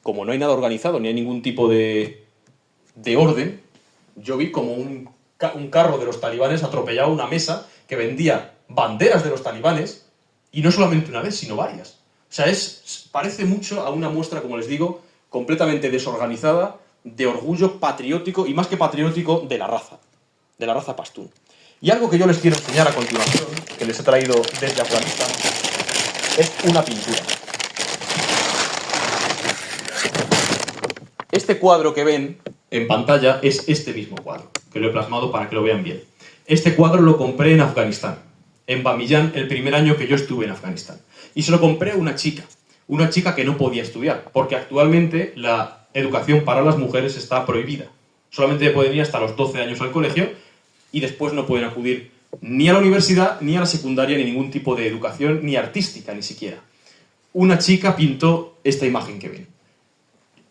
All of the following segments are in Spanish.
como no hay nada organizado, ni hay ningún tipo de orden, yo vi como un carro de los talibanes atropellaba una mesa que vendía banderas de los talibanes, y no solamente una vez, sino varias. O sea, parece mucho a una muestra, como les digo, completamente desorganizada, de orgullo patriótico, y más que patriótico, de la raza pastún. Y algo que yo les quiero enseñar a continuación, que les he traído desde Afganistán, es una pintura. Este cuadro que ven en pantalla es este mismo cuadro, que lo he plasmado para que lo vean bien. Este cuadro lo compré en Afganistán, en Bamiyan, el primer año que yo estuve en Afganistán. Y se lo compré a una chica que no podía estudiar, porque actualmente la educación para las mujeres está prohibida. Solamente pueden ir hasta los 12 años al colegio y después no pueden acudir ni a la universidad, ni a la secundaria, ni ningún tipo de educación, ni artística, ni siquiera. Una chica pintó esta imagen que ven.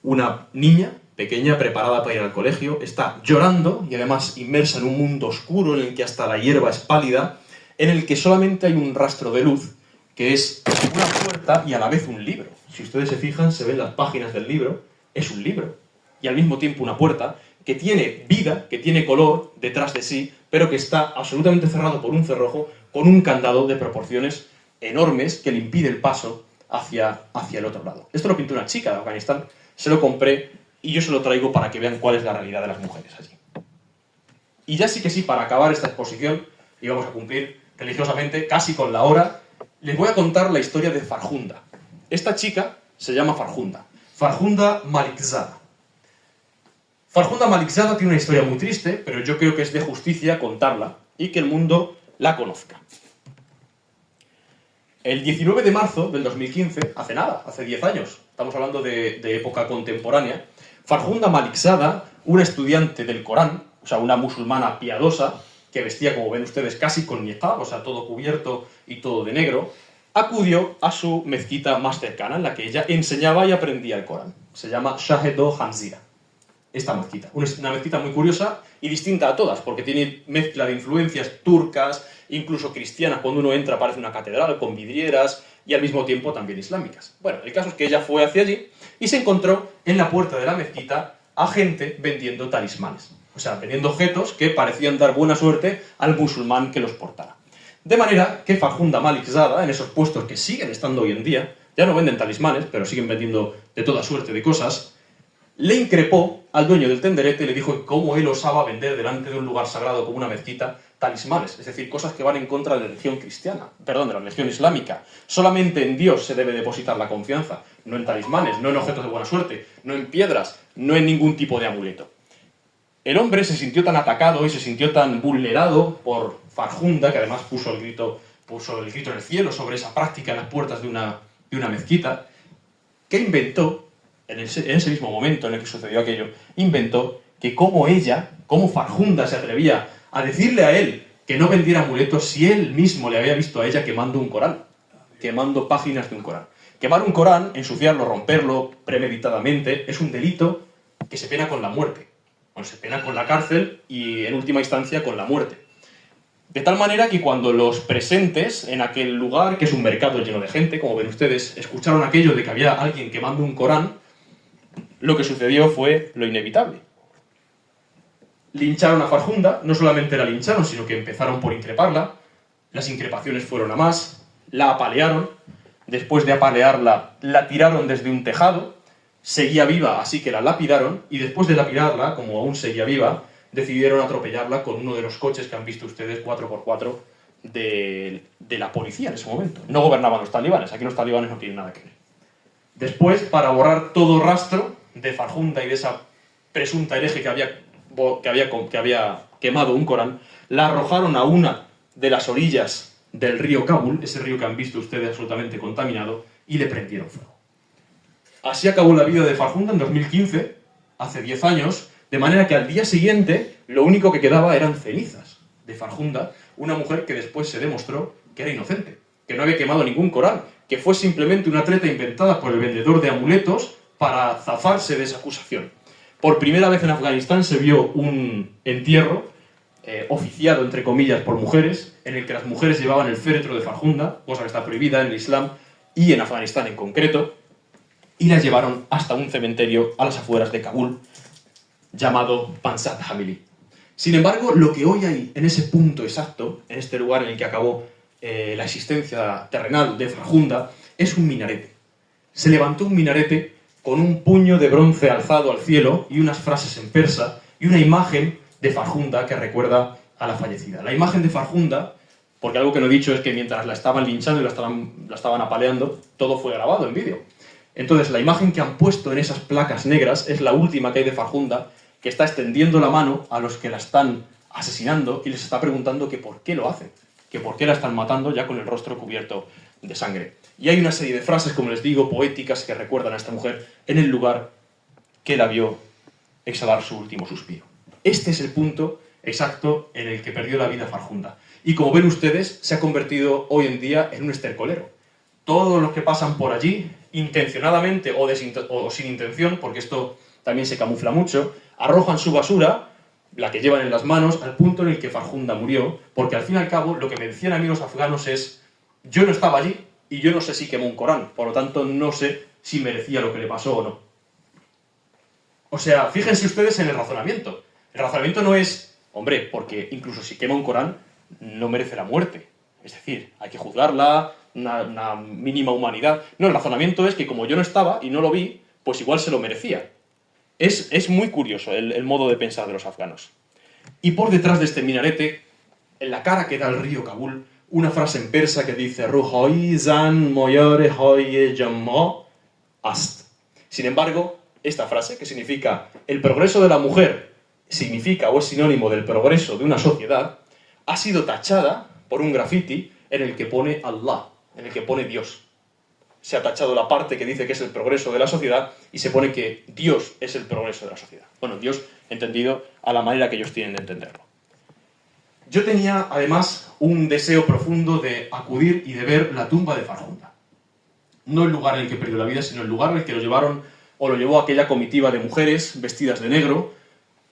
Una niña pequeña, preparada para ir al colegio, está llorando y además inmersa en un mundo oscuro en el que hasta la hierba es pálida, en el que solamente hay un rastro de luz, que es una puerta y a la vez un libro. Si ustedes se fijan, se ven las páginas del libro, es un libro, y al mismo tiempo una puerta que tiene vida, que tiene color detrás de sí, pero que está absolutamente cerrado por un cerrojo con un candado de proporciones enormes que le impide el paso hacia el otro lado. Esto lo pintó una chica de Afganistán, se lo compré y yo se lo traigo para que vean cuál es la realidad de las mujeres allí. Y ya sí que sí, para acabar esta exposición, y vamos a cumplir religiosamente casi con la hora, les voy a contar la historia de Farhunda. Esta chica se llama Farhunda Malikzada. Farhunda Malikzada tiene una historia muy triste, pero yo creo que es de justicia contarla y que el mundo la conozca. El 19 de marzo del 2015, hace nada, hace 10 años, estamos hablando de época contemporánea, Farhunda Malikzada, una estudiante del Corán, o sea, una musulmana piadosa, que vestía, como ven ustedes, casi con niqab, o sea, todo cubierto y todo de negro, acudió a su mezquita más cercana, en la que ella enseñaba y aprendía el Corán. Se llama Shahedo Hanzira, esta mezquita. Una mezquita muy curiosa y distinta a todas, porque tiene mezcla de influencias turcas, incluso cristianas. Cuando uno entra parece una catedral con vidrieras y al mismo tiempo también islámicas. Bueno, el caso es que ella fue hacia allí y se encontró en la puerta de la mezquita a gente vendiendo talismanes. O sea, vendiendo objetos que parecían dar buena suerte al musulmán que los portara. De manera que Farhunda Malikzada, en esos puestos que siguen estando hoy en día, ya no venden talismanes, pero siguen vendiendo de toda suerte de cosas, le increpó al dueño del tenderete y le dijo cómo él osaba vender delante de un lugar sagrado como una mezquita talismanes, es decir, cosas que van en contra de la religión cristiana, perdón, de la religión islámica. Solamente en Dios se debe depositar la confianza, no en talismanes, no en objetos de buena suerte, no en piedras, no en ningún tipo de amuleto. El hombre se sintió tan atacado y se sintió tan vulnerado por Farhunda, que además puso el grito en el cielo sobre esa práctica en las puertas de una mezquita, que inventó, en ese mismo momento en el que sucedió aquello, inventó que como Farhunda se atrevía a decirle a él que no vendiera amuletos si él mismo le había visto a ella quemando un Corán, quemando páginas de un Corán. Quemar un Corán, ensuciarlo, romperlo premeditadamente, es un delito que se pena con la muerte. Bueno, se pena con la cárcel y, en última instancia, con la muerte. De tal manera que cuando los presentes en aquel lugar, que es un mercado lleno de gente, como ven ustedes, escucharon aquello de que había alguien quemando un Corán, lo que sucedió fue lo inevitable. Lincharon a Farhunda, no solamente la lincharon, sino que empezaron por increparla, las increpaciones fueron a más, la apalearon, después de apalearla, la tiraron desde un tejado, seguía viva, así que la lapidaron, y después de lapidarla, como aún seguía viva, decidieron atropellarla con uno de los coches que han visto ustedes 4x4 de la policía en ese momento. No gobernaban los talibanes, aquí los talibanes no tienen nada que ver. Después, para borrar todo rastro de Farhunda y de esa presunta hereje que había quemado un Corán, la arrojaron a una de las orillas del río Kabul, ese río que han visto ustedes absolutamente contaminado, y le prendieron fuego. Así acabó la vida de Farhunda en 2015, hace 10 años, de manera que al día siguiente lo único que quedaba eran cenizas de Farhunda, una mujer que después se demostró que era inocente, que no había quemado ningún Corán, que fue simplemente una treta inventada por el vendedor de amuletos para zafarse de esa acusación. Por primera vez en Afganistán se vio un entierro oficiado, entre comillas, por mujeres, en el que las mujeres llevaban el féretro de Farhunda, cosa que está prohibida en el Islam y en Afganistán en concreto. y la llevaron hasta un cementerio a las afueras de Kabul llamado Pansat Hamili. Sin embargo, lo que hoy hay en ese punto exacto, en este lugar en el que acabó la existencia terrenal de Farjunda, es un minarete. Se levantó un minarete con un puño de bronce alzado al cielo y unas frases en persa y una imagen de Farjunda que recuerda a la fallecida. La imagen de Farjunda, porque algo que no he dicho es que mientras la estaban linchando y la estaban apaleando, todo fue grabado en vídeo. Entonces, la imagen que han puesto en esas placas negras es la última que hay de Farjunda, que está extendiendo la mano a los que la están asesinando y les está preguntando que por qué lo hacen, que por qué la están matando ya con el rostro cubierto de sangre. Y hay una serie de frases, como les digo, poéticas que recuerdan a esta mujer en el lugar que la vio exhalar su último suspiro. Este es el punto exacto en el que perdió la vida Farjunda. Y como ven ustedes, se ha convertido hoy en día en un estercolero. Todos los que pasan por allí, intencionadamente o sin intención, porque esto también se camufla mucho, arrojan su basura, la que llevan en las manos, al punto en el que Farjunda murió, porque al fin y al cabo lo que me decían a mí los afganos es: yo no estaba allí y yo no sé si quemó un Corán, por lo tanto no sé si merecía lo que le pasó o no. O sea, fíjense ustedes en el razonamiento. El razonamiento no es, hombre, porque incluso si quema un Corán, no merece la muerte. Es decir, hay que juzgarla, una mínima humanidad. No, el razonamiento es que como yo no estaba y no lo vi, pues igual se lo merecía. Es muy curioso el modo de pensar de los afganos. Y por detrás de este minarete, en la cara que da el río Kabul, una frase en persa que dice Ruhoi zan moyare hoye jammo ast. Sin embargo, esta frase, que significa el progreso de la mujer, significa o es sinónimo del progreso de una sociedad, ha sido tachada por un grafiti en el que pone Allah, en el que pone Dios. Se ha tachado la parte que dice que es el progreso de la sociedad y se pone que Dios es el progreso de la sociedad. Bueno, Dios entendido a la manera que ellos tienen de entenderlo. Yo tenía, además, un deseo profundo de acudir y de ver la tumba de Farjunda. No el lugar en el que perdió la vida, sino el lugar en el que lo llevaron o lo llevó aquella comitiva de mujeres vestidas de negro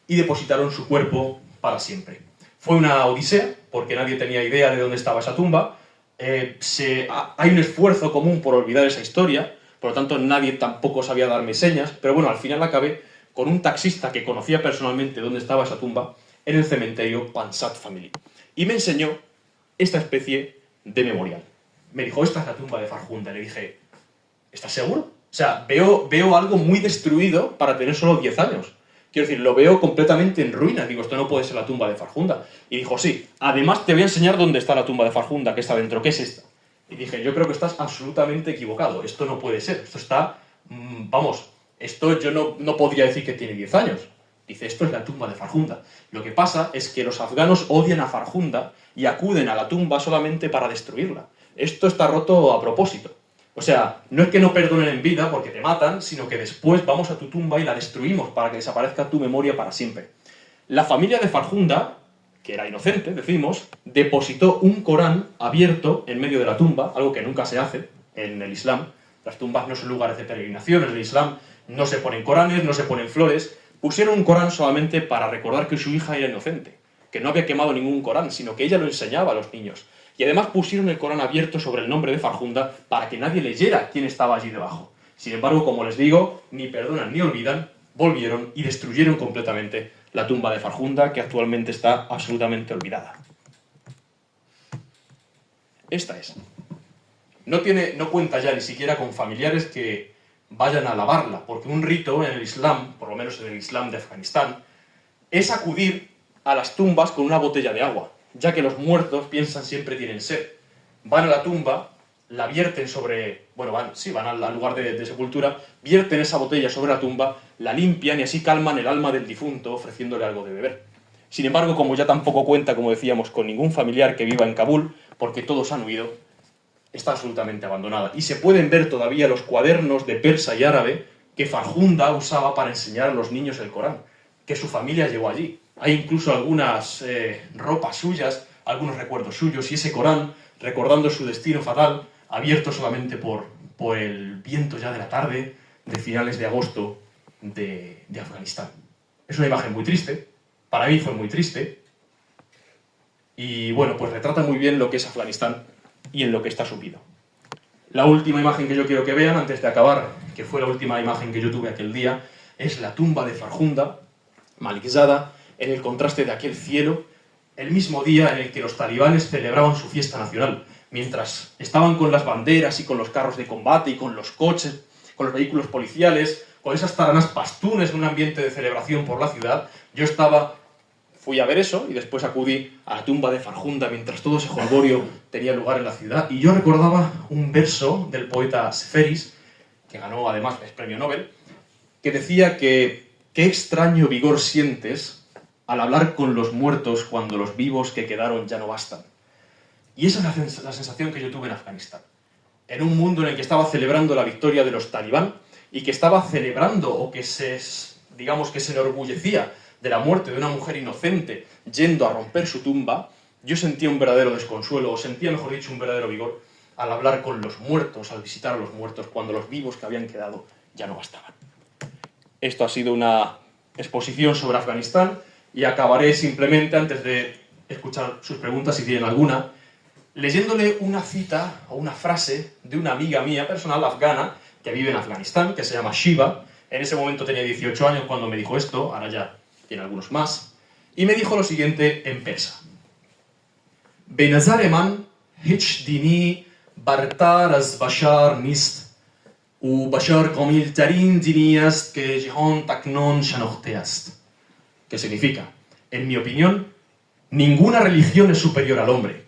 y depositaron su cuerpo para siempre. Fue una odisea, porque nadie tenía idea de dónde estaba esa tumba. Hay un esfuerzo común por olvidar esa historia, por lo tanto nadie tampoco sabía darme señas, pero bueno, al final acabé con un taxista que conocía personalmente dónde estaba esa tumba en el cementerio Pansat Family. Y me enseñó esta especie de memorial. Me dijo, esta es la tumba de Farjunda. Le dije, ¿estás seguro? O sea, veo algo muy destruido para tener solo 10 años. Quiero decir, lo veo completamente en ruinas. Digo, esto no puede ser la tumba de Farjunda. Y dijo, sí, además te voy a enseñar dónde está la tumba de Farjunda, que está dentro. ¿Qué es esta? Y dije, yo creo que estás absolutamente equivocado. Esto no puede ser. Esto está... vamos, esto yo no podría decir que tiene 10 años. Dice, esto es la tumba de Farjunda. Lo que pasa es que los afganos odian a Farjunda y acuden a la tumba solamente para destruirla. Esto está roto a propósito. O sea, no es que no perdonen en vida porque te matan, sino que después vamos a tu tumba y la destruimos para que desaparezca tu memoria para siempre. La familia de Farjunda, que era inocente, decimos, depositó un Corán abierto en medio de la tumba, algo que nunca se hace en el Islam. Las tumbas no son lugares de peregrinación, en el Islam no se ponen Coranes, no se ponen flores. Pusieron un Corán solamente para recordar que su hija era inocente, que no había quemado ningún Corán, sino que ella lo enseñaba a los niños. Y además pusieron el Corán abierto sobre el nombre de Farjunda para que nadie leyera quién estaba allí debajo. Sin embargo, como les digo, ni perdonan ni olvidan, volvieron y destruyeron completamente la tumba de Farjunda, que actualmente está absolutamente olvidada. Esta es. No cuenta ya ni siquiera con familiares que vayan a lavarla, porque un rito en el Islam, por lo menos en el Islam de Afganistán, es acudir a las tumbas con una botella de agua, ya que los muertos piensan siempre tienen sed. Van a la tumba, la vierten sobre... Bueno, van al lugar de sepultura, vierten esa botella sobre la tumba, la limpian y así calman el alma del difunto ofreciéndole algo de beber. Sin embargo, como ya tampoco cuenta, como decíamos, con ningún familiar que viva en Kabul, porque todos han huido, está absolutamente abandonada. Y se pueden ver todavía los cuadernos de persa y árabe que Farjunda usaba para enseñar a los niños el Corán, que su familia llevó allí. Hay incluso algunas ropas suyas, algunos recuerdos suyos, y ese Corán, recordando su destino fatal, abierto solamente por el viento ya de la tarde, de finales de agosto de Afganistán. Es una imagen muy triste, para mí fue muy triste, y bueno, pues retrata muy bien lo que es Afganistán y en lo que está sumido. La última imagen que yo quiero que vean, antes de acabar que fue la última imagen que yo tuve aquel día, es la tumba de Farhunda Malikzada, en el contraste de aquel cielo, el mismo día en el que los talibanes celebraban su fiesta nacional, mientras estaban con las banderas y con los carros de combate y con los coches, con los vehículos policiales, con esas taranas pastunes en un ambiente de celebración por la ciudad. Yo fui a ver eso y después acudí a la tumba de Farhunda mientras todo ese jolgorio tenía lugar en la ciudad, y yo recordaba un verso del poeta Seferis, que ganó además el premio Nobel, que decía que qué extraño vigor sientes al hablar con los muertos cuando los vivos que quedaron ya no bastan. Y esa es la sensación que yo tuve en Afganistán. En un mundo en el que estaba celebrando la victoria de los talibán y que estaba celebrando, o que se enorgullecía de la muerte de una mujer inocente yendo a romper su tumba, yo sentía un verdadero desconsuelo, o sentía, mejor dicho, un verdadero vigor al hablar con los muertos, al visitar a los muertos, cuando los vivos que habían quedado ya no bastaban. Esto ha sido una exposición sobre Afganistán y acabaré simplemente, antes de escuchar sus preguntas si tienen alguna, leyéndole una cita o una frase de una amiga mía personal afgana que vive en Afganistán, que se llama Shiva. En ese momento tenía 18 años cuando me dijo esto, ahora ya tiene algunos más, y me dijo lo siguiente en persa. Be nazar man hich dini bartar az bashar nist u bashar kamil tarin dini ast que jihan taknon shanokhte ast. Que significa, en mi opinión, ninguna religión es superior al hombre,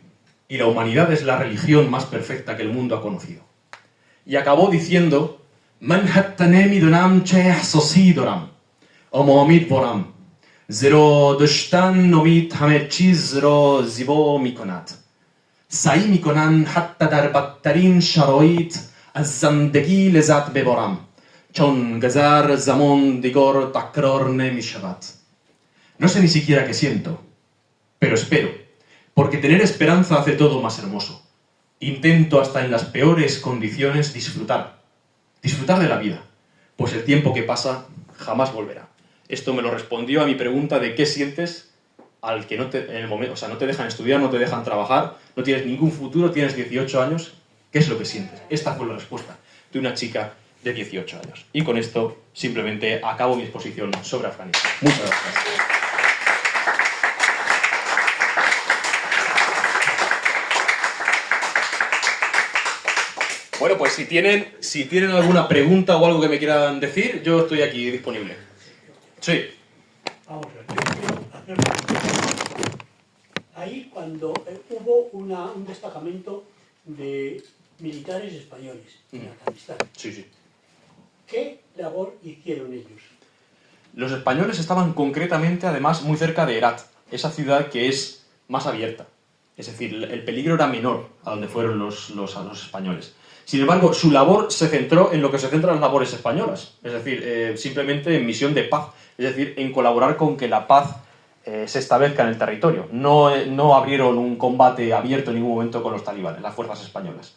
y la humanidad es la religión más perfecta que el mundo ha conocido. Y acabó diciendo, Man hattane midunam che ihsasi doram, omamid boram, zero dashtan nomid hame chiz ro zibo mikonad. Sa'i mikonan hatta dar badtarin sharoit az zandagi lezat bebaram, chon gazar zamon digor takrar nemishabat. No sé ni siquiera qué siento, pero espero, porque tener esperanza hace todo más hermoso. Intento hasta en las peores condiciones disfrutar de la vida, pues el tiempo que pasa jamás volverá. Esto me lo respondió a mi pregunta de qué sientes al que en el momento, no te dejan estudiar, no te dejan trabajar, no tienes ningún futuro, tienes 18 años, ¿qué es lo que sientes? Esta fue la respuesta de una chica de 18 años. Y con esto simplemente acabo mi exposición sobre Afganistán. Muchas gracias. Bueno, pues si tienen alguna pregunta o algo que me quieran decir, yo estoy aquí disponible. Sí. Vamos a ver, yo quiero hacer una pregunta. Ahí cuando hubo un destacamento de militares españoles en Afganistán. Sí, sí. ¿Qué labor hicieron ellos? Los españoles estaban concretamente, además, muy cerca de Herat, esa ciudad que es más abierta. Es decir, el peligro era menor a donde fueron los españoles. Sin embargo, su labor se centró en lo que se centran las labores españolas, es decir, simplemente en misión de paz, es decir, en colaborar con que la paz se establezca en el territorio. No abrieron un combate abierto en ningún momento con los talibanes, las fuerzas españolas.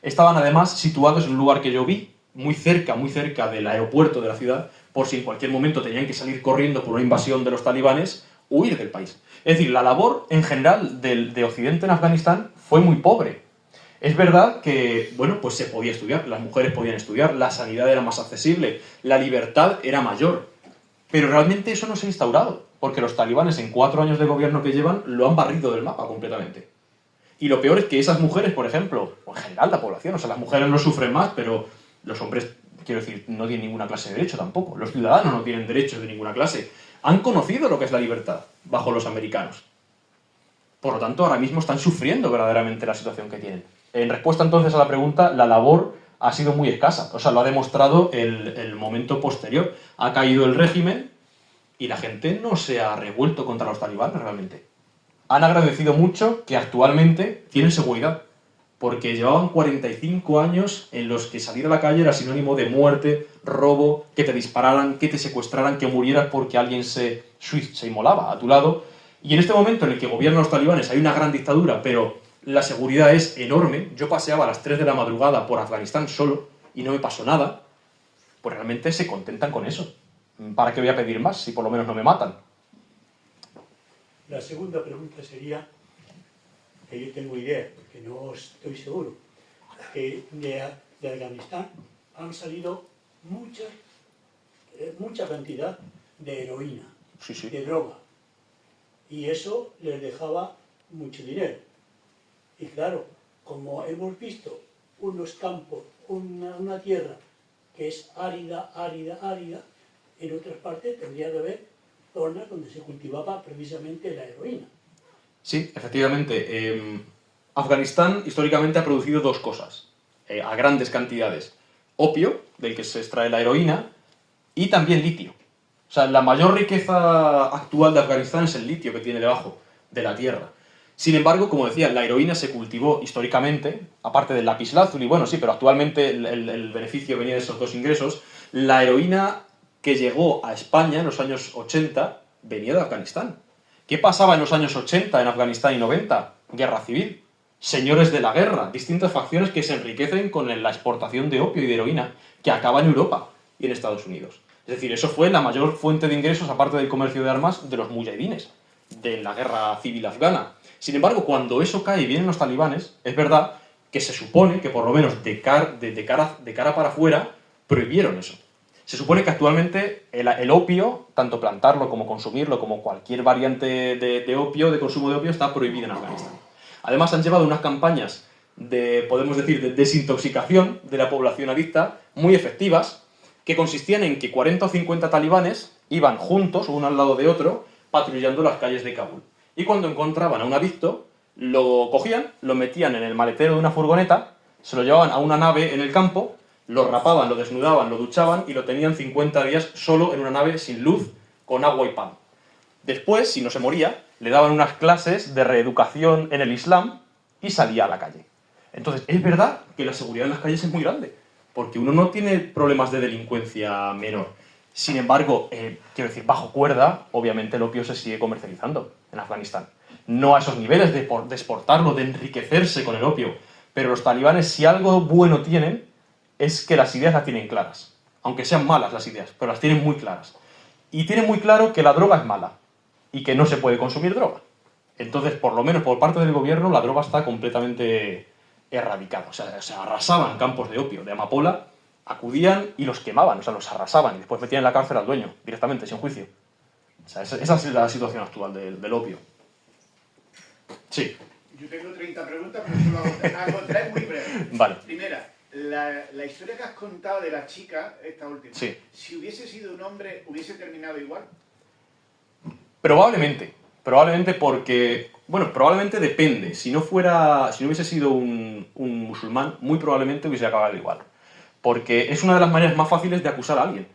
Estaban además situados en un lugar que yo vi, muy cerca del aeropuerto de la ciudad, por si en cualquier momento tenían que salir corriendo por una invasión de los talibanes, huir del país. Es decir, la labor en general de Occidente en Afganistán fue muy pobre. Es verdad que, bueno, pues se podía estudiar, las mujeres podían estudiar, la sanidad era más accesible, la libertad era mayor, pero realmente eso no se ha instaurado, porque los talibanes en 4 años de gobierno que llevan lo han barrido del mapa completamente. Y lo peor es que esas mujeres, por ejemplo, o en general la población, o sea, las mujeres no sufren más, pero los hombres, quiero decir, no tienen ninguna clase de derecho tampoco, los ciudadanos no tienen derechos de ninguna clase, han conocido lo que es la libertad bajo los americanos. Por lo tanto, ahora mismo están sufriendo verdaderamente la situación que tienen. En respuesta entonces a la pregunta, la labor ha sido muy escasa. O sea, lo ha demostrado el momento posterior. Ha caído el régimen y la gente no se ha revuelto contra los talibanes realmente. Han agradecido mucho que actualmente tienen seguridad, porque llevaban 45 años en los que salir a la calle era sinónimo de muerte, robo, que te dispararan, que te secuestraran, que murieras porque alguien se inmolaba a tu lado. Y en este momento en el que gobiernan los talibanes hay una gran dictadura, pero la seguridad es enorme. Yo paseaba a las 3 de la madrugada por Afganistán solo y no me pasó nada. Pues realmente se contentan con eso. ¿Para qué voy a pedir más si por lo menos no me matan? La segunda pregunta sería, que yo tengo idea, porque no estoy seguro, que de Afganistán han salido mucha cantidad de heroína, Sí, sí. de droga. Y eso les dejaba mucho dinero. Y claro, como hemos visto unos campos, una tierra que es árida, en otras partes tendría que haber zonas donde se cultivaba precisamente la heroína. Sí, efectivamente. Afganistán históricamente ha producido dos cosas, a grandes cantidades. Opio, del que se extrae la heroína, y también litio. O sea, la mayor riqueza actual de Afganistán es el litio que tiene debajo de la tierra. Sin embargo, como decía, la heroína se cultivó históricamente, aparte del lapislázuli, bueno, sí, pero actualmente el beneficio venía de esos dos ingresos. La heroína que llegó a España en los años 80 venía de Afganistán. ¿Qué pasaba en los años 80 en Afganistán y 90? Guerra civil. Señores de la guerra, distintas facciones que se enriquecen con la exportación de opio y de heroína, que acaba en Europa y en Estados Unidos. Es decir, eso fue la mayor fuente de ingresos, aparte del comercio de armas, de los muyahidines, de la guerra civil afgana. Sin embargo, cuando eso cae y vienen los talibanes, es verdad que se supone que por lo menos de cara para afuera prohibieron eso. Se supone que actualmente el opio, tanto plantarlo como consumirlo, como cualquier variante de opio, de consumo de opio, está prohibida en Afganistán. Además han llevado unas campañas podemos decir, de desintoxicación de la población adicta muy efectivas, que consistían en que 40 o 50 talibanes iban juntos, uno al lado de otro, patrullando las calles de Kabul. Y cuando encontraban a un adicto, lo cogían, lo metían en el maletero de una furgoneta, se lo llevaban a una nave en el campo, lo rapaban, lo desnudaban, lo duchaban y lo tenían 50 días solo en una nave sin luz, con agua y pan. Después, si no se moría, le daban unas clases de reeducación en el Islam y salía a la calle. Entonces, es verdad que la seguridad en las calles es muy grande, porque uno no tiene problemas de delincuencia menor. Sin embargo, quiero decir, bajo cuerda, obviamente el opio se sigue comercializando en Afganistán. No a esos niveles de exportarlo, de enriquecerse con el opio. Pero los talibanes, si algo bueno tienen, es que las ideas las tienen claras. Aunque sean malas las ideas, pero las tienen muy claras. Y tienen muy claro que la droga es mala y que no se puede consumir droga. Entonces, por lo menos por parte del gobierno, la droga está completamente erradicada. O sea, se arrasaban campos de opio, de amapola, acudían y los quemaban, o sea, los arrasaban y después metían en la cárcel al dueño, directamente, sin juicio. O sea, esa es la situación actual del opio. Sí. Yo tengo 30 preguntas, pero solo hago 3 muy breves. Vale. Primera, la historia que has contado de la chica, esta última, sí. Si hubiese sido un hombre, ¿hubiese terminado igual? Probablemente porque, bueno, probablemente depende. Si no hubiese sido un musulmán, muy probablemente hubiese acabado igual. Porque es una de las maneras más fáciles de acusar a alguien.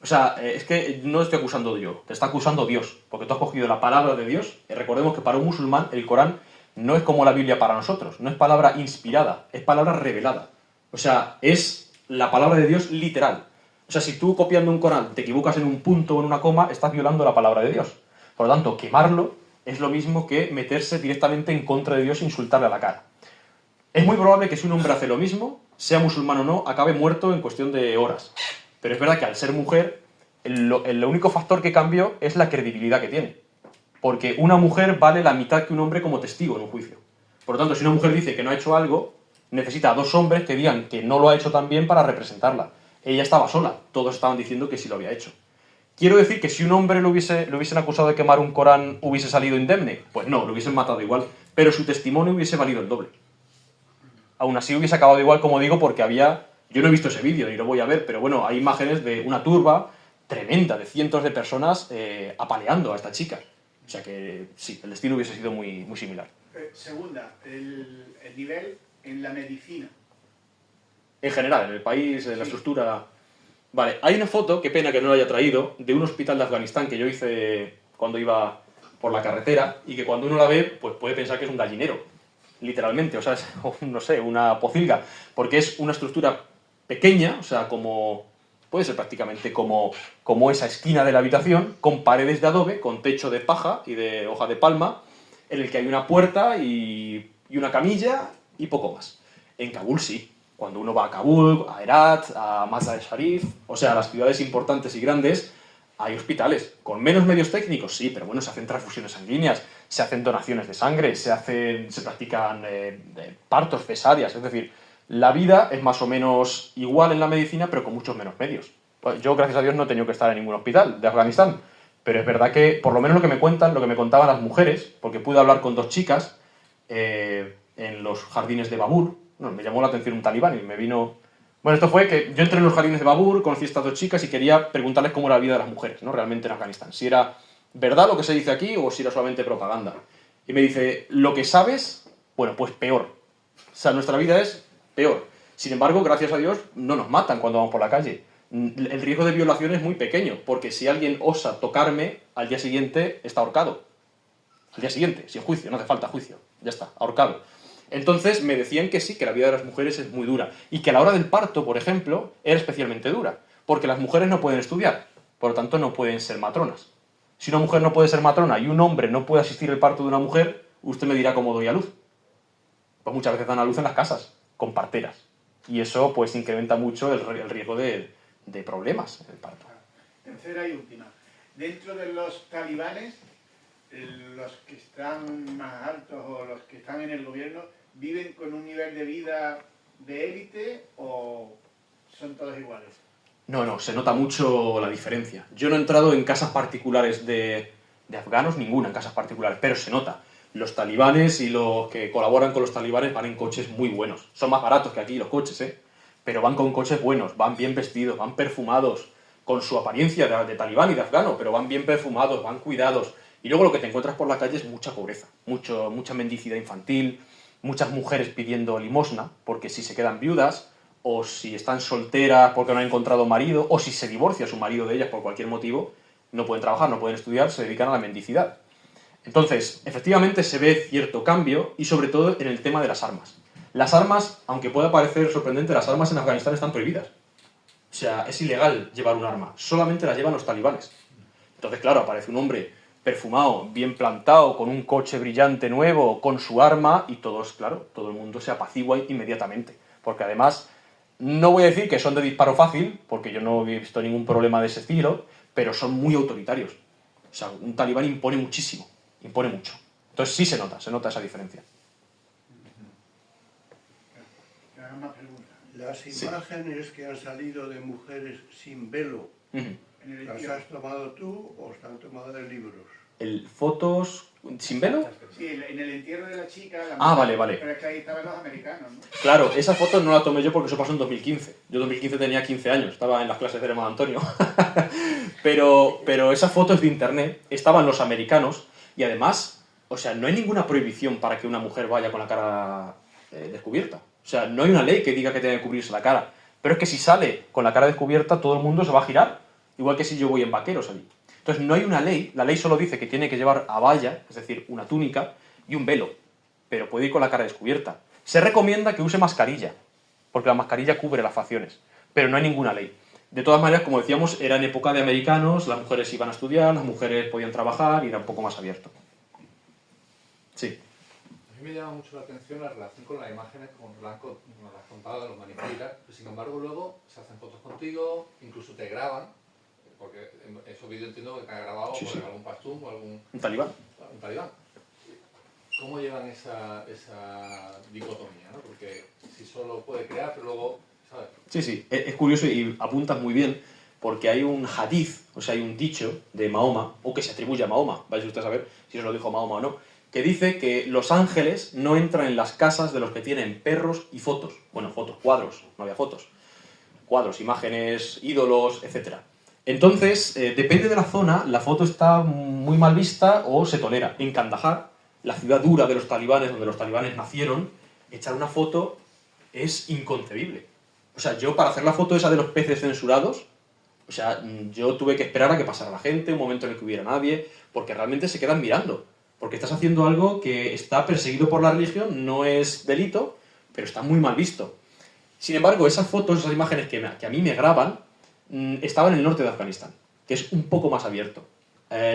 O sea, es que no estoy acusando yo, te está acusando Dios, porque tú has cogido la palabra de Dios, y recordemos que para un musulmán el Corán no es como la Biblia para nosotros, no es palabra inspirada, es palabra revelada. O sea, es la palabra de Dios literal. O sea, si tú copiando un Corán te equivocas en un punto o en una coma, estás violando la palabra de Dios. Por lo tanto, quemarlo es lo mismo que meterse directamente en contra de Dios e insultarle a la cara. Es muy probable que si un hombre hace lo mismo, sea musulmán o no, acabe muerto en cuestión de horas. Pero es verdad que al ser mujer, el único factor que cambió es la credibilidad que tiene. Porque una mujer vale la mitad que un hombre como testigo en un juicio. Por lo tanto, si una mujer dice que no ha hecho algo, necesita a 2 hombres que digan que no lo ha hecho tan bien para representarla. Ella estaba sola, todos estaban diciendo que sí lo había hecho. ¿Quiero decir que si un hombre lo hubiesen acusado de quemar un Corán, hubiese salido indemne? Pues no, lo hubiesen matado igual. Pero su testimonio hubiese valido el doble. Aún así hubiese acabado igual, como digo, porque había... Yo no he visto ese vídeo, ni lo voy a ver, pero bueno, hay imágenes de una turba tremenda, de cientos de personas apaleando a esta chica. O sea que sí, el destino hubiese sido muy, muy similar. Segunda, el nivel en la medicina. En general, en el país, en la estructura... Vale, hay una foto, qué pena que no la haya traído, de un hospital de Afganistán que yo hice cuando iba por la carretera y que cuando uno la ve, pues puede pensar que es un gallinero, literalmente, o sea, es, no sé, una pocilga, porque es una estructura pequeña, o sea, puede ser prácticamente como esa esquina de la habitación, con paredes de adobe, con techo de paja y de hoja de palma, en el que hay una puerta y una camilla y poco más. En Kabul sí. Cuando uno va a Kabul, a Herat, a Mazar-e-Sharif, o sea, a las ciudades importantes y grandes, hay hospitales. Con menos medios técnicos, sí, pero bueno, se hacen transfusiones sanguíneas, se hacen donaciones de sangre, se practican partos, cesáreas, es decir, La vida es más o menos igual en la medicina, pero con muchos menos medios. Pues yo, gracias a Dios, no he tenido que estar en ningún hospital de Afganistán, pero es verdad que, por lo menos lo que me cuentan, lo que me contaban las mujeres, porque pude hablar con 2 chicas en los jardines de Babur. No, me llamó la atención un talibán y me vino... Bueno, esto fue que yo entré en los jardines de Babur, conocí a estas 2 chicas y quería preguntarles cómo era la vida de las mujeres, ¿no? Realmente en Afganistán. Si era verdad lo que se dice aquí o si era solamente propaganda. Y me dice, lo que sabes, bueno, pues peor. O sea, nuestra vida es peor. Sin embargo, gracias a Dios, no nos matan cuando vamos por la calle. El riesgo de violación es muy pequeño, porque si alguien osa tocarme, al día siguiente está ahorcado. Al día siguiente, sin juicio, no hace falta juicio. Ya está, ahorcado. Entonces me decían que sí, que la vida de las mujeres es muy dura. Y que a la hora del parto, por ejemplo, era especialmente dura. Porque las mujeres no pueden estudiar, por lo tanto no pueden ser matronas. Si una mujer no puede ser matrona y un hombre no puede asistir al parto de una mujer, usted me dirá cómo doy a luz. Pues muchas veces dan a luz en las casas, con parteras. Y eso pues incrementa mucho el riesgo de problemas en el parto. Tercera y última. Dentro de los talibanes, los que están más altos o los que están en el gobierno, ¿viven con un nivel de vida de élite o son todos iguales? No, se nota mucho la diferencia. Yo no he entrado en casas particulares de afganos, ninguna en casas particulares, pero se nota. Los talibanes y los que colaboran con los talibanes van en coches muy buenos. Son más baratos que aquí los coches, pero van con coches buenos, van bien vestidos, van perfumados, con su apariencia de talibán y de afgano, pero van bien perfumados, van cuidados. Y luego lo que te encuentras por la calle es mucha pobreza, mucha mendicidad infantil, muchas mujeres pidiendo limosna, porque si se quedan viudas, o si están solteras porque no han encontrado marido, o si se divorcia su marido de ellas por cualquier motivo, no pueden trabajar, no pueden estudiar, se dedican a la mendicidad. Entonces, efectivamente se ve cierto cambio, y sobre todo en el tema de las armas. Las armas, aunque pueda parecer sorprendente, las armas en Afganistán están prohibidas. O sea, es ilegal llevar un arma, solamente las llevan los talibanes. Entonces, claro, aparece un hombre perfumado, bien plantado, con un coche brillante nuevo, con su arma, y todos, claro, todo el mundo se apacigua inmediatamente. Porque además, no voy a decir que son de disparo fácil, porque yo no he visto ningún problema de ese estilo, pero son muy autoritarios. O sea, un talibán impone muchísimo, impone mucho. Entonces sí se nota esa diferencia. Una pregunta. Las imágenes que han salido de mujeres sin velo, ¿las has tomado tú o están tomadas de libros? ¿Fotos sin velo? Sí, en el entierro de la chica... Vale. Pero es que ahí estaban los americanos, ¿no? Claro, esa foto no la tomé yo porque eso pasó en 2015. Yo en 2015 tenía 15 años, estaba en las clases del hermano Antonio. pero esa foto es de internet, estaban los americanos, y además, o sea, no hay ninguna prohibición para que una mujer vaya con la cara descubierta. O sea, no hay una ley que diga que tiene que cubrirse la cara. Pero es que si sale con la cara descubierta, todo el mundo se va a girar. Igual que si yo voy en vaqueros allí. Entonces no hay una ley, la ley solo dice que tiene que llevar abaya, es decir, una túnica y un velo, pero puede ir con la cara descubierta. Se recomienda que use mascarilla, porque la mascarilla cubre las facciones, pero no hay ninguna ley. De todas maneras, como decíamos, era en época de americanos, las mujeres iban a estudiar, las mujeres podían trabajar y era un poco más abierto. Sí. A mí me llama mucho la atención la relación con las imágenes, como nos las has contado de los manipulistas, pero sin embargo luego se hacen fotos contigo, incluso te graban, porque esos vídeos entiendo que te han grabado Sí. por algún pastún o algún... ¿Un talibán? Un talibán. ¿Cómo llevan esa dicotomía, ¿no? Porque si solo puede crear, pero luego, ¿sabes? Sí, es curioso y apuntas muy bien, porque hay un hadith, o sea, hay un dicho de Mahoma, o que se atribuye a Mahoma, vais usted a saber si eso lo dijo Mahoma o no, que dice que los ángeles no entran en las casas de los que tienen perros y fotos. Bueno, fotos, cuadros, no había fotos. Cuadros, imágenes, ídolos, etc. Entonces, depende de la zona, la foto está muy mal vista o se tolera. En Kandahar, la ciudad dura de los talibanes, donde los talibanes nacieron, echar una foto es inconcebible. O sea, yo para hacer la foto esa de los peces censurados, o sea, yo tuve que esperar a que pasara la gente, un momento en el que hubiera nadie, porque realmente se quedan mirando. Porque estás haciendo algo que está perseguido por la religión, no es delito, pero está muy mal visto. Sin embargo, esas fotos, esas imágenes que a mí me graban, estaban en el norte de Afganistán, que es un poco más abierto.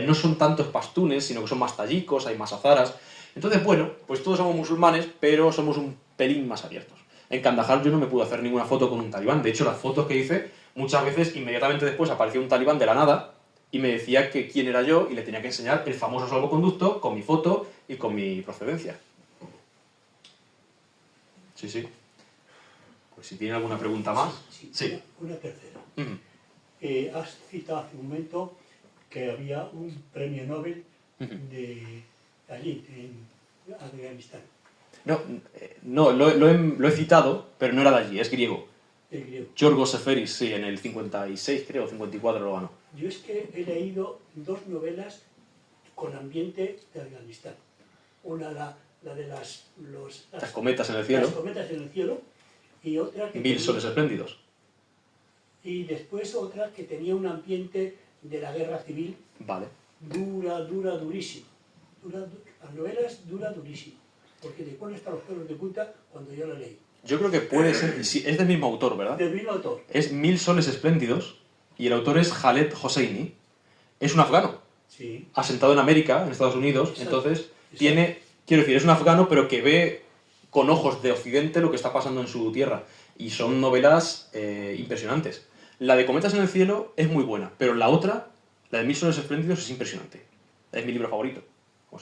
No son tantos pastunes, sino que son más tayikos, hay más azaras. Entonces, bueno, pues todos somos musulmanes, pero somos un pelín más abiertos. En Kandahar yo no me pude hacer ninguna foto con un talibán. De hecho, las fotos que hice, muchas veces, inmediatamente después apareció un talibán de la nada y me decía que quién era yo y le tenía que enseñar el famoso salvoconducto con mi foto y con mi procedencia. Sí. Pues si tiene alguna pregunta más. Sí. Una tercera. Has citado hace un momento que había un premio Nobel de allí, en Afganistán. No, lo he citado, pero no era de allí, es griego. El griego. Giorgos Seferis, sí, en el 56, creo, 54 lo ganó. Yo es que he leído dos novelas con ambiente de Afganistán. Una, la de las cometas en el cielo. Las cometas en el cielo. Y otra que... 1000 soles espléndidos. Y después otra que tenía un ambiente de la guerra civil. Vale. Durísima. La novela es durísima. Porque te pones hasta los pelos de punta cuando yo la leí. Yo creo que puede ser... Sí, es del mismo autor, ¿verdad? Del mismo autor. Es 1000 soles espléndidos y el autor es Khaled Hosseini. Es un afgano. Sí. Asentado en América, en Estados Unidos. Exacto. Entonces, tiene... Quiero decir, es un afgano, pero que ve con ojos de Occidente lo que está pasando en su tierra. Y son novelas impresionantes. La de Cometas en el cielo es muy buena, pero la otra, la de 1000 soles espléndidos, es impresionante. Es mi libro favorito.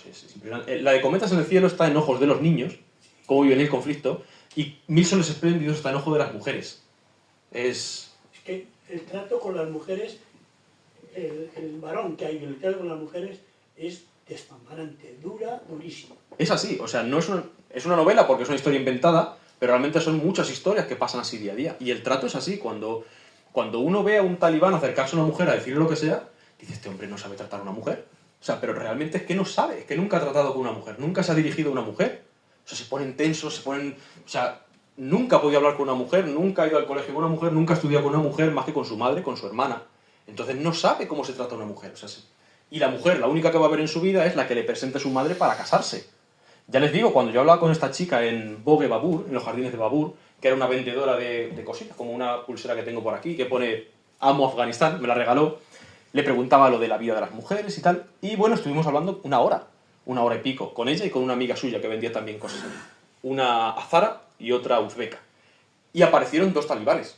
Es impresionante. La de Cometas en el cielo está en ojos de los niños, cómo viven el conflicto, y 1000 soles espléndidos está en ojos de las mujeres. Es que el trato con las mujeres, el varón que hay en el trato con las mujeres es despampanante, durísimo. Es así, o sea, no es una novela porque es una historia inventada, pero realmente son muchas historias que pasan así día a día. Y el trato es así, cuando uno ve a un talibán acercarse a una mujer a decirle lo que sea, dice, este hombre no sabe tratar a una mujer. O sea, pero realmente es que no sabe, es que nunca ha tratado con una mujer, nunca se ha dirigido a una mujer. O sea, se ponen tensos, o sea, nunca ha podido hablar con una mujer, nunca ha ido al colegio con una mujer, nunca ha estudiado con una mujer más que con su madre, con su hermana. Entonces no sabe cómo se trata a una mujer. O sea, y la mujer, la única que va a ver en su vida es la que le presente a su madre para casarse. Ya les digo, cuando yo hablaba con esta chica en Bogue Babur, en los jardines de Babur, que era una vendedora de cositas, como una pulsera que tengo por aquí, que pone Amo Afganistán, me la regaló, le preguntaba lo de la vida de las mujeres y tal, y bueno, estuvimos hablando una hora y pico, con ella y con una amiga suya que vendía también cosas. Una azara y otra uzbeka. Y aparecieron dos talibanes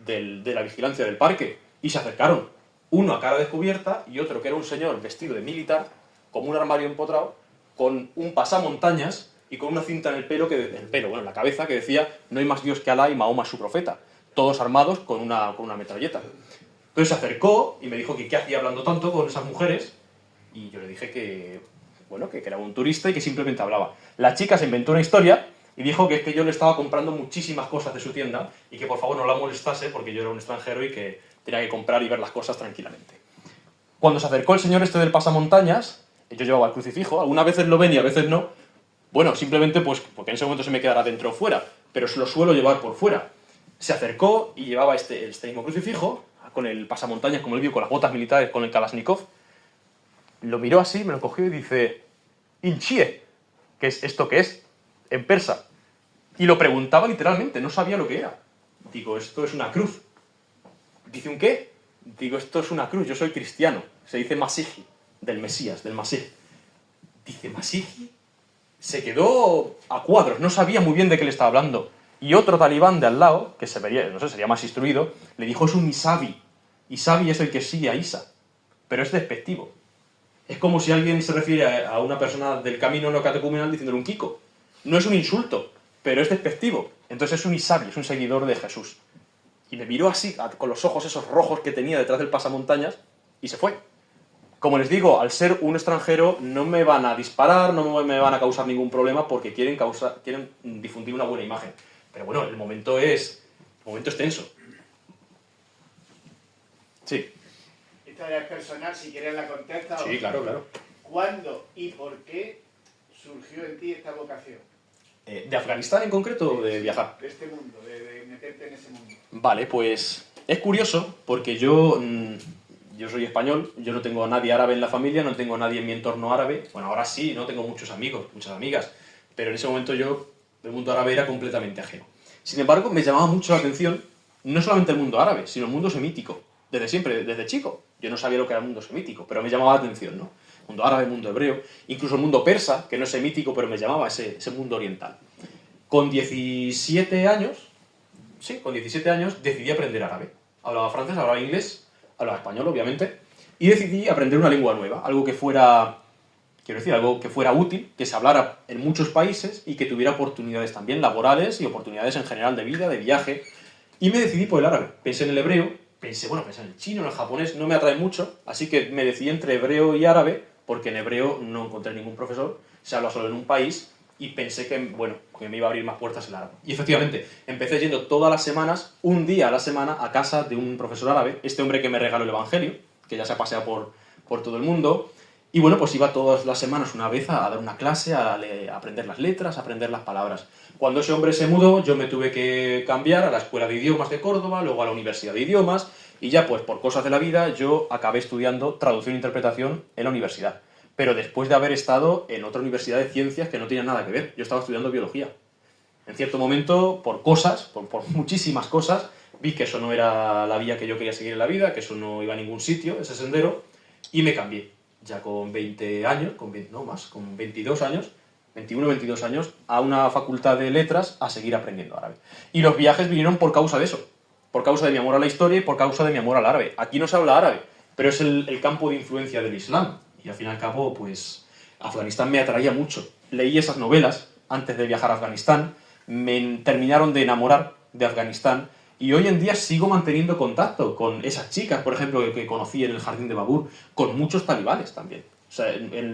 de la vigilancia del parque, y se acercaron, uno a cara descubierta y otro que era un señor vestido de militar, como un armario empotrado, con un pasamontañas y con una cinta en el pelo, en la cabeza, que decía no hay más Dios que Alá y Mahoma es su profeta, todos armados con una metralleta. Entonces se acercó y me dijo que qué hacía hablando tanto con esas mujeres, y yo le dije que era un turista y que simplemente hablaba. La chica se inventó una historia y dijo que es que yo le estaba comprando muchísimas cosas de su tienda y que por favor no la molestase porque yo era un extranjero y que tenía que comprar y ver las cosas tranquilamente. Cuando se acercó el señor este del pasamontañas, yo llevaba el crucifijo, algunas veces lo ven y a veces no, bueno, simplemente pues porque en ese momento se me quedará dentro o fuera, pero lo suelo llevar por fuera. Se acercó y llevaba este mismo crucifijo, con el pasamontañas, como él vio, con las botas militares, con el Kalashnikov. Lo miró así, me lo cogió y dice, Inchie, ¿qué es esto que es? En persa. Y lo preguntaba literalmente, no sabía lo que era. Digo, esto es una cruz. Dice, ¿un qué? Digo, esto es una cruz, yo soy cristiano. Se dice Masiji, del Mesías, del Masih. Dice, ¿Masiji? Se quedó a cuadros, no sabía muy bien de qué le estaba hablando. Y otro talibán de al lado, que se vería, no sé, sería más instruido, le dijo, es un Isabi. Isabi es el que sigue a Isa. Pero es despectivo. Es como si alguien se refiere a una persona del camino no catecumenal diciéndole un Kiko. No es un insulto, pero es despectivo. Entonces es un Isabi, es un seguidor de Jesús. Y me miró así, con los ojos esos rojos que tenía detrás del pasamontañas, y se fue. Como les digo, al ser un extranjero no me van a disparar, no me van a causar ningún problema porque quieren difundir una buena imagen. Pero bueno, el momento es tenso. Sí. Esta es personal, si quieres la contesta. Sí, claro. ¿Cuándo y por qué surgió en ti esta vocación? ¿De Afganistán en concreto o de viajar? De este mundo, de meterte en ese mundo. Vale, pues es curioso porque yo soy español, yo no tengo a nadie árabe en la familia, no tengo a nadie en mi entorno árabe. Bueno, ahora sí, no tengo muchos amigos, muchas amigas, pero en ese momento el mundo árabe era completamente ajeno. Sin embargo, me llamaba mucho la atención no solamente el mundo árabe, sino el mundo semítico. Desde siempre, desde chico. Yo no sabía lo que era el mundo semítico, pero me llamaba la atención, ¿no? Mundo árabe, mundo hebreo, incluso el mundo persa, que no es semítico, pero me llamaba ese mundo oriental. Con 17 años decidí aprender árabe. Hablaba francés, hablaba inglés, hablaba español, obviamente, y decidí aprender una lengua nueva, algo que fuera Quiero decir, algo que fuera útil, que se hablara en muchos países y que tuviera oportunidades también laborales y oportunidades en general de vida, de viaje. Y me decidí por el árabe. Pensé en el hebreo, pensé en el chino, en el japonés, no me atrae mucho, así que me decidí entre hebreo y árabe, porque en hebreo no encontré ningún profesor, se habla solo en un país, y pensé que, bueno, que me iba a abrir más puertas el árabe. Y efectivamente, empecé yendo todas las semanas, un día a la semana, a casa de un profesor árabe, este hombre que me regaló el Evangelio, que ya se ha paseado por todo el mundo, y bueno, pues iba todas las semanas una vez a dar una clase, a aprender las letras, a aprender las palabras. Cuando ese hombre se mudó, yo me tuve que cambiar a la Escuela de Idiomas de Córdoba, luego a la Universidad de Idiomas, y ya pues por cosas de la vida yo acabé estudiando traducción e interpretación en la universidad. Pero después de haber estado en otra universidad de ciencias que no tenía nada que ver. Yo estaba estudiando biología. En cierto momento, por muchísimas cosas, vi que eso no era la vía que yo quería seguir en la vida, que eso no iba a ningún sitio, ese sendero, y me cambié. Ya con 20 años, con 22 años, 21 o 22 años, a una facultad de letras a seguir aprendiendo árabe. Y los viajes vinieron por causa de eso, por causa de mi amor a la historia y por causa de mi amor al árabe. Aquí no se habla árabe, pero es el campo de influencia del Islam. Y al fin y al cabo, pues, Afganistán me atraía mucho. Leí esas novelas antes de viajar a Afganistán, me terminaron de enamorar de Afganistán, y hoy en día sigo manteniendo contacto con esas chicas, por ejemplo, que conocí en el jardín de Babur, con muchos talibanes también. O sea,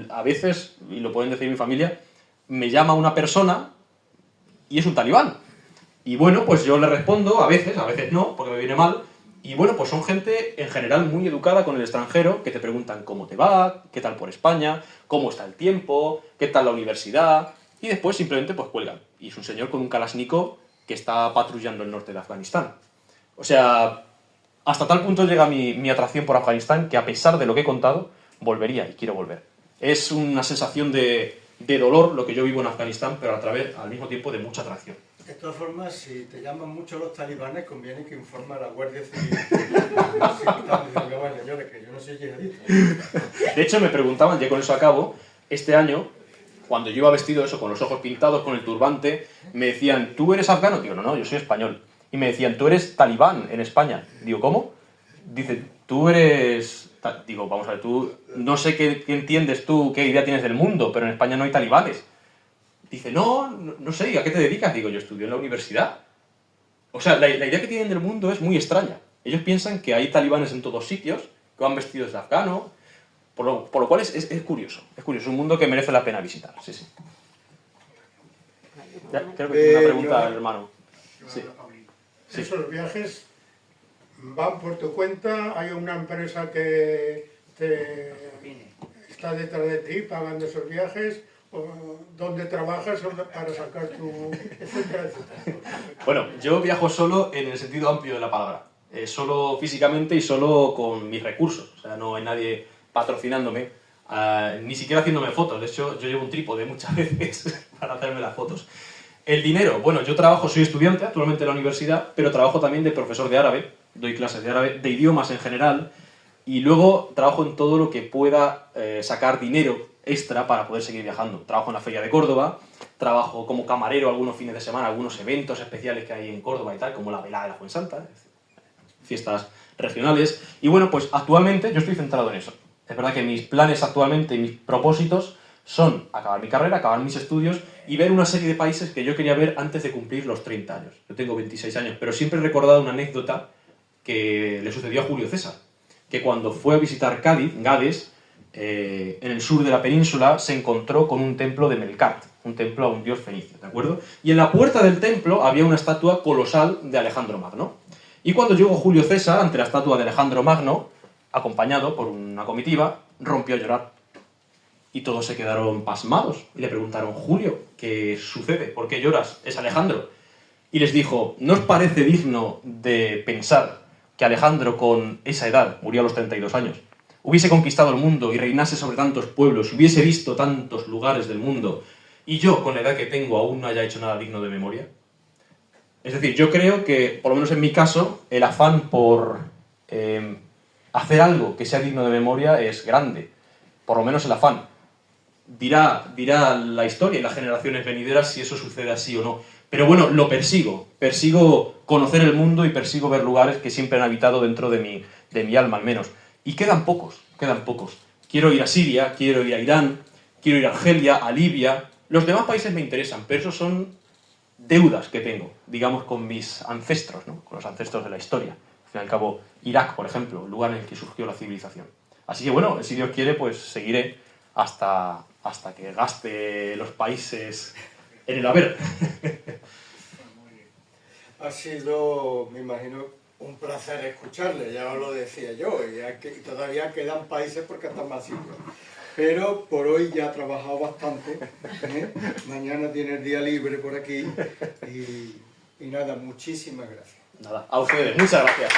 a veces, y lo pueden decir mi familia, me llama una persona y es un talibán. Y bueno, pues yo le respondo, a veces no, porque me viene mal. Y bueno, pues son gente en general muy educada con el extranjero, que te preguntan cómo te va, qué tal por España, cómo está el tiempo, qué tal la universidad, y después simplemente pues cuelgan. Y es un señor con un Kalashnikov que está patrullando el norte de Afganistán. O sea, hasta tal punto llega mi atracción por Afganistán que a pesar de lo que he contado, volvería y quiero volver. Es una sensación de dolor lo que yo vivo en Afganistán, pero al mismo tiempo de mucha atracción. De todas formas, si te llaman mucho los talibanes, conviene que informe a la Guardia Civil. Que yo no soy yihadista. De hecho, me preguntaban, ya con eso acabo, este año, cuando yo iba vestido eso, con los ojos pintados, con el turbante, me decían, ¿tú eres afgano? Digo, no, yo soy español. Y me decían, ¿tú eres talibán en España? Digo, ¿cómo? Dice, tú eres... Digo, vamos a ver, tú... No sé qué entiendes tú, qué idea tienes del mundo, pero en España no hay talibanes. Dice, no sé, ¿a qué te dedicas? Digo, yo estudio en la universidad. O sea, la idea que tienen del mundo es muy extraña. Ellos piensan que hay talibanes en todos sitios, que van vestidos de afgano, por lo cual es curioso. Es curioso, es un mundo que merece la pena visitar. Sí, sí. Ya, creo que una pregunta al hermano. Sí. Sí. Esos viajes van por tu cuenta, hay una empresa que está detrás de ti pagando esos viajes, ¿dónde trabajas para sacar tu... etcétera, etcétera? Bueno, yo viajo solo en el sentido amplio de la palabra. Solo físicamente y solo con mis recursos. O sea, no hay nadie patrocinándome, ni siquiera haciéndome fotos. De hecho, yo llevo un trípode muchas veces para hacerme las fotos. El dinero, bueno, yo soy estudiante actualmente en la universidad, pero trabajo también de profesor de árabe, doy clases de árabe, de idiomas en general, y luego trabajo en todo lo que pueda sacar dinero extra para poder seguir viajando. Trabajo en la Feria de Córdoba, trabajo como camarero algunos fines de semana, algunos eventos especiales que hay en Córdoba y tal, como la velada de la Fuensanta, fiestas regionales, y bueno, pues actualmente yo estoy centrado en eso. Es verdad que mis planes actualmente y mis propósitos son acabar mi carrera, acabar mis estudios y ver una serie de países que yo quería ver antes de cumplir los 30 años. Yo tengo 26 años, pero siempre he recordado una anécdota que le sucedió a Julio César, que cuando fue a visitar Cádiz, Gades, en el sur de la península, se encontró con un templo de Melkart, un templo a un dios fenicio, ¿de acuerdo? Y en la puerta del templo había una estatua colosal de Alejandro Magno. Y cuando llegó Julio César ante la estatua de Alejandro Magno, acompañado por una comitiva, rompió a llorar. Y todos se quedaron pasmados y le preguntaron, Julio, ¿qué sucede? ¿Por qué lloras? Es Alejandro. Y les dijo, ¿no os parece digno de pensar que Alejandro con esa edad, murió a los 32 años, hubiese conquistado el mundo y reinase sobre tantos pueblos, hubiese visto tantos lugares del mundo, y yo, con la edad que tengo, aún no haya hecho nada digno de memoria? Es decir, yo creo que, por lo menos en mi caso, el afán por hacer algo que sea digno de memoria es grande. Por lo menos el afán. Dirá la historia y las generaciones venideras si eso sucede así o no. Pero bueno, lo persigo. Persigo conocer el mundo y persigo ver lugares que siempre han habitado dentro de mi alma, al menos. Y quedan pocos. Quiero ir a Siria, quiero ir a Irán, quiero ir a Argelia, a Libia. Los demás países me interesan, pero esos son deudas que tengo, digamos, con mis ancestros, ¿no? Con los ancestros de la historia. Al fin y al cabo, Irak, por ejemplo, el lugar en el que surgió la civilización. Así que bueno, si Dios quiere, pues seguiré hasta que gaste los países en el haber. Ha sido, me imagino, un placer escucharle, ya os lo decía yo, y todavía quedan países porque están más sitios. Pero por hoy ya ha trabajado bastante, ¿eh? Mañana tiene el día libre por aquí, y nada, muchísimas gracias. Nada, a ustedes, muchas gracias.